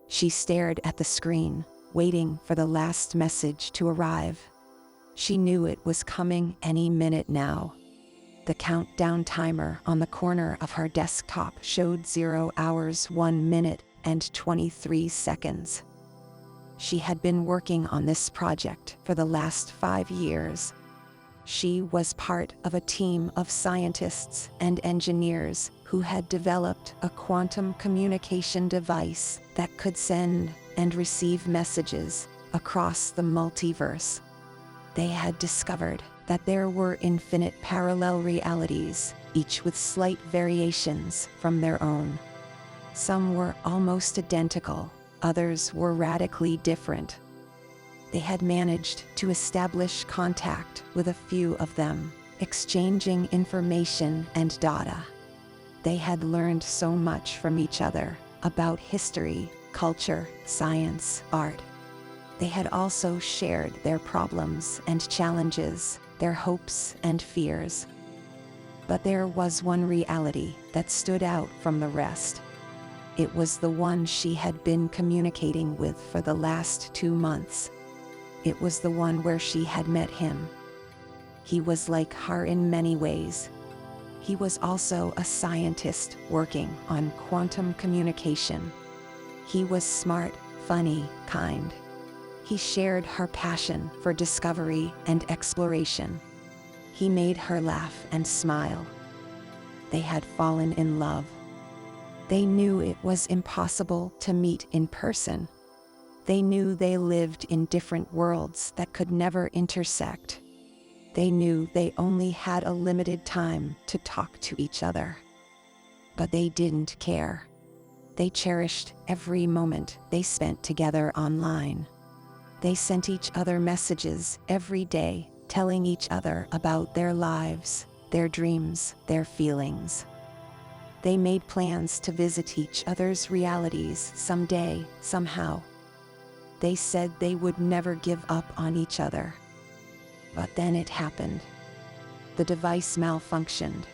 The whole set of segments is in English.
She stared at the screen, waiting for the last message to arrive. She knew it was coming any minute now. The countdown timer on the corner of her desktop showed 0 hours 1 minute and 23 seconds. She had been working on this project for the last 5 years. She was part of a team of scientists and engineers who had developed a quantum communication device that could send and receive messages across the multiverse. They had discovered that there were infinite parallel realities, each with slight variations from their own. Some were almost identical, others were radically different. They had managed to establish contact with a few of them, exchanging information and data. They had learned so much from each other about history, culture, science, art. They had also shared their problems and challenges, their hopes and fears. But there was one reality that stood out from the rest. It was the one she had been communicating with for the last 2 months. It was the one where she had met him. He was like her in many ways. He was also a scientist working on quantum communication. He was smart, funny, kind. He shared her passion for discovery and exploration. He made her laugh and smile. They had fallen in love. They knew it was impossible to meet in person. They knew they lived in different worlds that could never intersect. They knew they only had a limited time to talk to each other. But they didn't care. They cherished every moment they spent together online. They sent each other messages every day, telling each other about their lives, their dreams, their feelings. They made plans to visit each other's realities someday, somehow. They said they would never give up on each other. But then it happened. The device malfunctioned.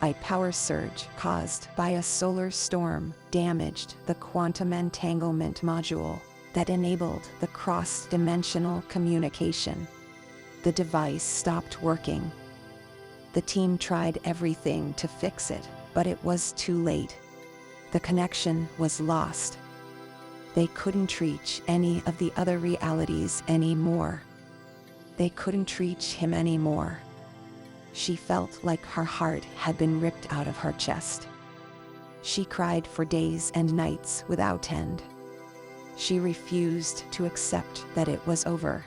A power surge caused by a solar storm damaged the quantum entanglement module that enabled the cross-dimensional communication. The device stopped working. The team tried everything to fix it, but it was too late. The connection was lost. They couldn't reach any of the other realities anymore. They couldn't reach him anymore. She felt like her heart had been ripped out of her chest. She cried for days and nights without end. She refused to accept that it was over.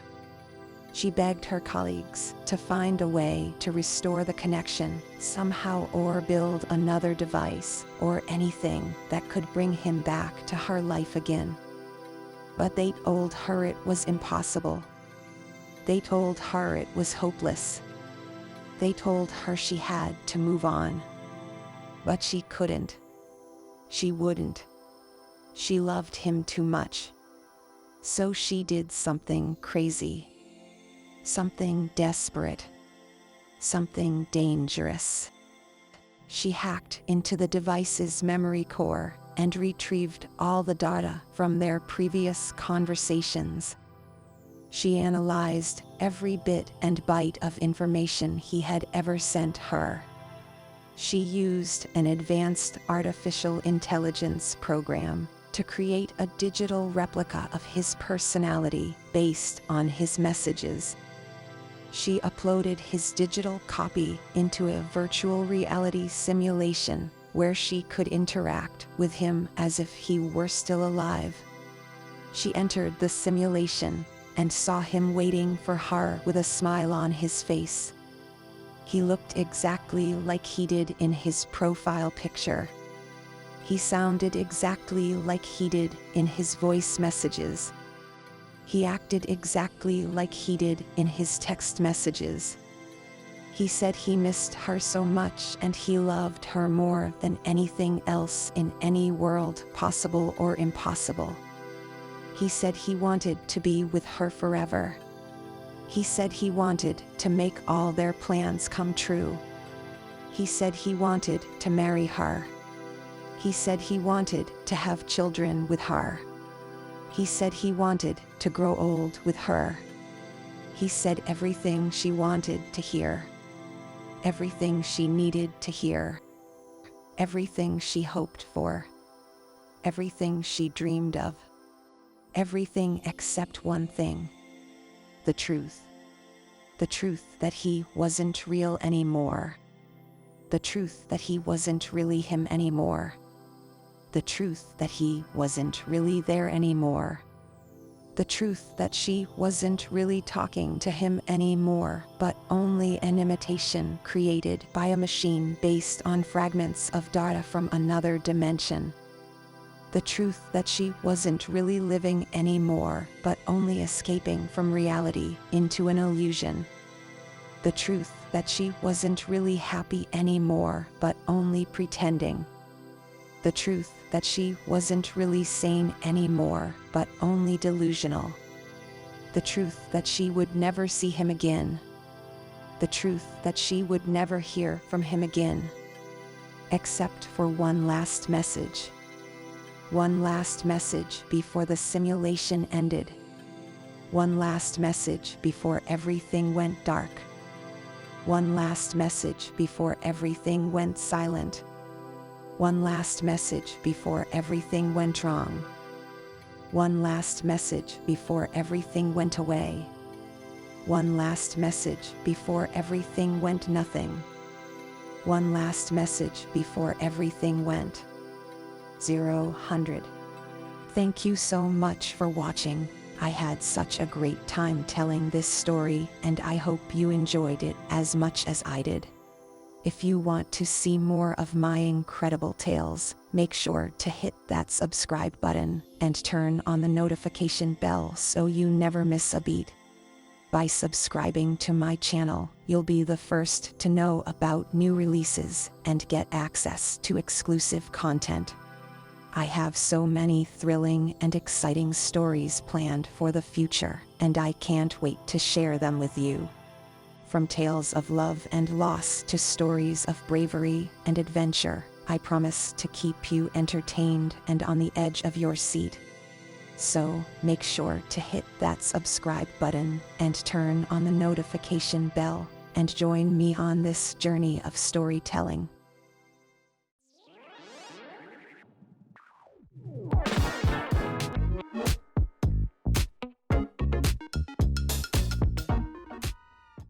She begged her colleagues to find a way to restore the connection somehow, or build another device or anything that could bring him back to her life again. But they told her it was impossible. They told her it was hopeless. They told her she had to move on. But she couldn't. She wouldn't. She loved him too much. So she did something crazy. Something desperate. Something dangerous. She hacked into the device's memory core and retrieved all the data from their previous conversations. She analyzed every bit and byte of information he had ever sent her. She used an advanced artificial intelligence program to create a digital replica of his personality based on his messages. She uploaded his digital copy into a virtual reality simulation where she could interact with him as if he were still alive. She entered the simulation and saw him waiting for her with a smile on his face. He looked exactly like he did in his profile picture. He sounded exactly like he did in his voice messages. He acted exactly like he did in his text messages. He said he missed her so much and he loved her more than anything else in any world, possible or impossible. He said he wanted to be with her forever. He said he wanted to make all their plans come true. He said he wanted to marry her. He said he wanted to have children with her. He said he wanted to grow old with her. He said everything she wanted to hear. Everything she needed to hear. Everything she hoped for. Everything she dreamed of. Everything except one thing. The truth. The truth that he wasn't real anymore. The truth that he wasn't really him anymore. The truth that he wasn't really there anymore. The truth that she wasn't really talking to him anymore, but only an imitation created by a machine based on fragments of data from another dimension. The truth that she wasn't really living anymore, but only escaping from reality into an illusion. The truth that she wasn't really happy anymore, but only pretending. The truth that she wasn't really sane anymore, but only delusional. The truth that she would never see him again. The truth that she would never hear from him again. Except for one last message. One last message before the simulation ended. One last message before everything went dark. One last message before everything went silent. One last message before everything went wrong. One last message before everything went away. One last message before everything went nothing. One last message before everything went 0-100. Thank you so much for watching. I had such a great time telling this story, and I hope you enjoyed it as much as I did. If you want to see more of my incredible tales, make sure to hit that subscribe button and turn on the notification bell so you never miss a beat. By subscribing to my channel, you'll be the first to know about new releases and get access to exclusive content. I have so many thrilling and exciting stories planned for the future, and I can't wait to share them with you. From tales of love and loss to stories of bravery and adventure, I promise to keep you entertained and on the edge of your seat. So, make sure to hit that subscribe button and turn on the notification bell, and join me on this journey of storytelling.